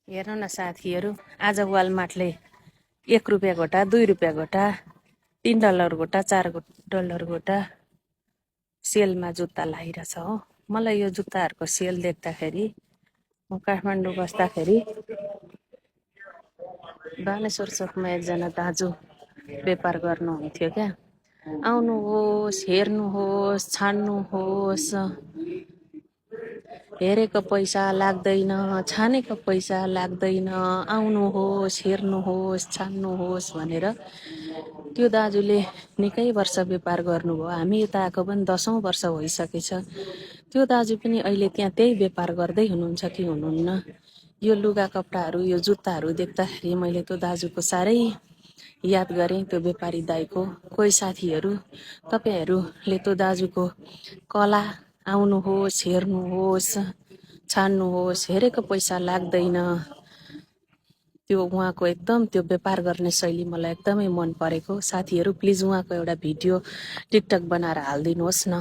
हेर्नु न साथीहरू, आज वालमार्टले 1 रुपियाँ गोटा, 2 रुपियाँ गोटा, $3 गोटा, $4 गोटा सेलमा जुत्ता लागिरहेछ हो। मलाई यो जुत्ताहरूको सेल देख्दाखेरि म काठमाडौँ बस्दाखेरि बानेश्वर चोकमा एकजना दाजु व्यापार गर्नुहुन्थ्यो क्या। आउनुहोस्, हेर्नुहोस्, छान्नुहोस्, हेरेको पैसा लाग्दैन, छानेको पैसा लाग्दैन, आउनुहोस्, हेर्नुहोस्, छान्नुहोस् भनेर त्यो दाजुले निकै वर्ष व्यापार गर्नुभयो। हामी यता आएको पनि 10औं वर्ष भइसकेछ। त्यो दाजु पनि अहिले त्यहाँ त्यही व्यापार गर्दै हुनुहुन्छ कि हुनुहुन्न। यो लुगा कपडाहरू, यो जुत्ताहरू देख्दाखेरि मैले त्यो दाजुको साह्रै याद गरेँ, त्यो व्यापारी दाइको। कोही साथीहरू तपाईहरूले त्यो दाजुको कला आउनुहोस्, हेर्नुहोस्, छान्नुहोस्, हेरेको पैसा लाग्दैन। त्यो उहाँको एकदम त्यो व्यापार गर्ने शैली मलाई एकदमै मन परेको। साथीहरू प्लिज उहाँको एउटा भिडियो टिकटक बनाएर हालिदिनुहोस् न।